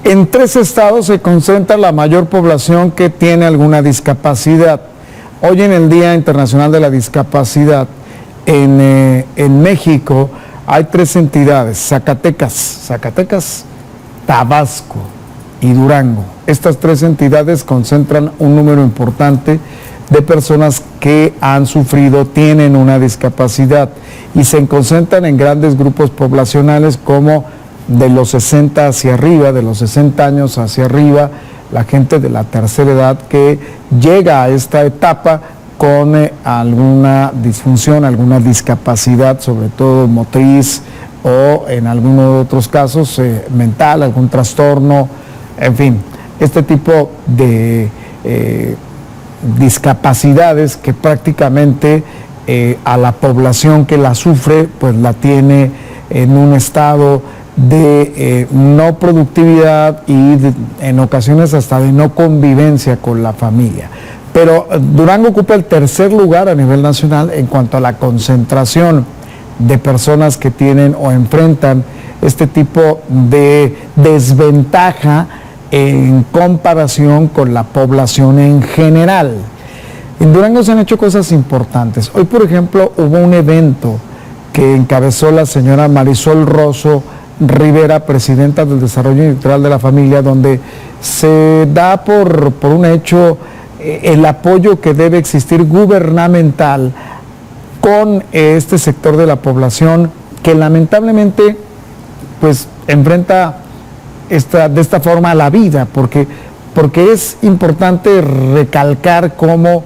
En tres estados se concentra la mayor población que tiene alguna discapacidad. Hoy en el Día Internacional de la Discapacidad, en México hay tres entidades: Zacatecas, Tabasco y Durango. Estas tres entidades concentran un número importante de personas que han sufrido, tienen una discapacidad, y se concentran en grandes grupos poblacionales como de los 60 hacia arriba, de los 60 años hacia arriba, la gente de la tercera edad que llega a esta etapa con alguna disfunción, alguna discapacidad, sobre todo motriz o en algunos de otros casos mental, algún trastorno, en fin, este tipo de discapacidades que prácticamente a la población que la sufre, pues la tiene en un estado de no productividad y en ocasiones hasta de no convivencia con la familia. Pero Durango ocupa el tercer lugar a nivel nacional en cuanto a la concentración de personas que tienen o enfrentan este tipo de desventaja en comparación con la población en general. En Durango se han hecho cosas importantes. Hoy, por ejemplo, hubo un evento que encabezó la señora Marisol Rosso Rivera, presidenta del Desarrollo Integral de la Familia, donde se da por un hecho el apoyo que debe existir gubernamental con este sector de la población que lamentablemente pues enfrenta de esta forma la vida, porque es importante recalcar cómo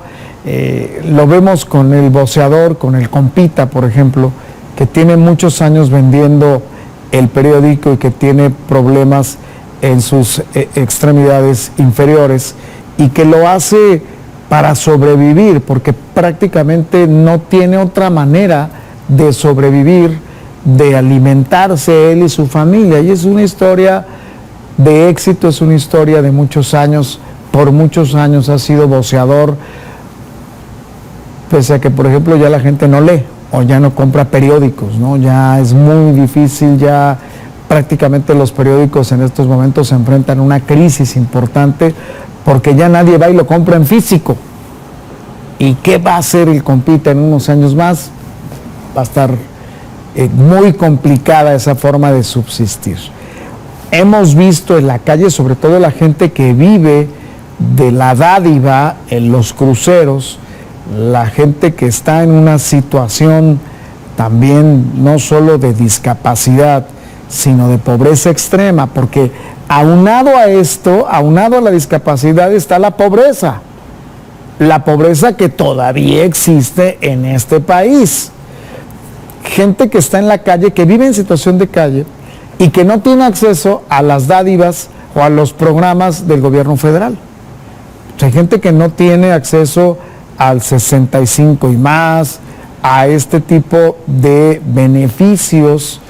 lo vemos con el boceador, con el compita, por ejemplo, que tiene muchos años vendiendo el periódico y que tiene problemas en sus extremidades inferiores y que lo hace para sobrevivir, porque prácticamente no tiene otra manera de sobrevivir, de alimentarse él y su familia. Y es una historia de éxito, es una historia de muchos años. Por muchos años ha sido voceador, pese a que, por ejemplo, ya la gente no lee o ya no compra periódicos, ¿no? Ya es muy difícil, ya prácticamente los periódicos en estos momentos se enfrentan a una crisis importante porque ya nadie va y lo compra en físico. ¿Y qué va a hacer el compita en unos años más? Va a estar muy complicada esa forma de subsistir. Hemos visto en la calle, sobre todo la gente que vive de la dádiva en los cruceros, la gente que está en una situación también no solo de discapacidad, sino de pobreza extrema, porque aunado a esto, aunado a la discapacidad, está la pobreza que todavía existe en este país. Gente que está en la calle, que vive en situación de calle y que no tiene acceso a las dádivas o a los programas del gobierno federal. Hay gente que no tiene acceso al 65 y más, a este tipo de beneficios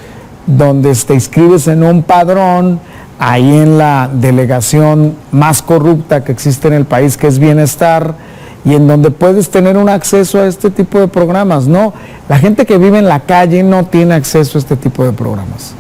donde te inscribes en un padrón, ahí en la delegación más corrupta que existe en el país, que es Bienestar, y en donde puedes tener un acceso a este tipo de programas. No, la gente que vive en la calle no tiene acceso a este tipo de programas,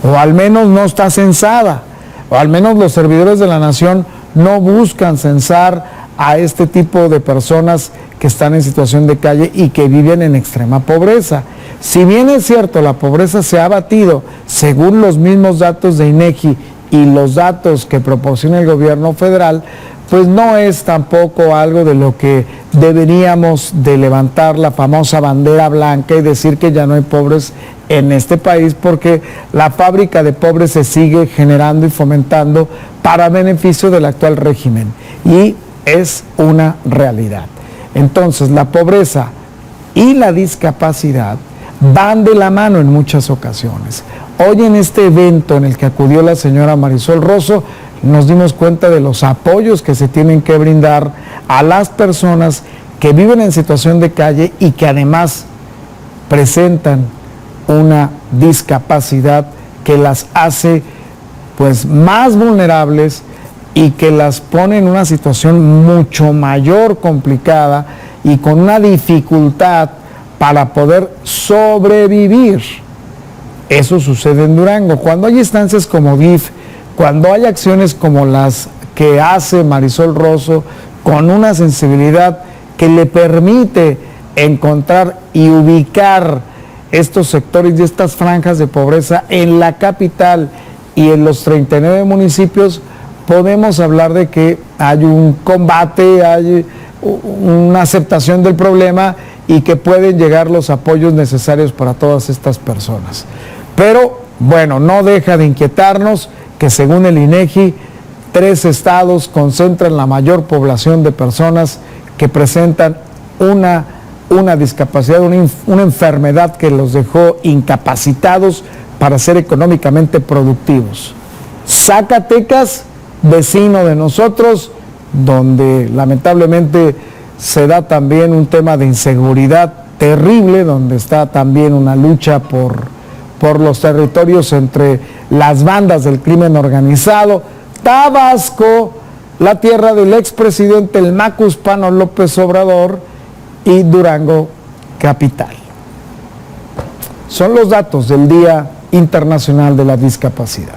o al menos no está censada, o al menos los servidores de la nación no buscan censar a este tipo de personas que están en situación de calle y que viven en extrema pobreza. Si bien es cierto, la pobreza se ha abatido según los mismos datos de INEGI y los datos que proporciona el gobierno federal, pues no es tampoco algo de lo que deberíamos de levantar la famosa bandera blanca y decir que ya no hay pobres en este país, porque la fábrica de pobres se sigue generando y fomentando para beneficio del actual régimen, y es una realidad. Entonces, la pobreza y la discapacidad van de la mano en muchas ocasiones. Hoy en este evento en el que acudió la señora Marisol Rosso, nos dimos cuenta de los apoyos que se tienen que brindar a las personas que viven en situación de calle y que además presentan una discapacidad que las hace pues más vulnerables y que las pone en una situación mucho mayor, complicada y con una dificultad para poder sobrevivir. Eso sucede en Durango. Cuando hay instancias como DIF, cuando hay acciones como las que hace Marisol Rozo, con una sensibilidad que le permite encontrar y ubicar estos sectores y estas franjas de pobreza en la capital y en los 39 municipios, podemos hablar de que hay un combate, hay una aceptación del problema y que pueden llegar los apoyos necesarios para todas estas personas. Pero, bueno, no deja de inquietarnos que según el INEGI, 3 estados concentran la mayor población de personas que presentan una discapacidad, una enfermedad que los dejó incapacitados para ser económicamente productivos. Zacatecas, vecino de nosotros, donde lamentablemente se da también un tema de inseguridad terrible, donde está también una lucha por los territorios entre las bandas del crimen organizado. Tabasco, la tierra del expresidente el Macuspano López Obrador, y Durango, capital. Son los datos del Día Internacional de la Discapacidad.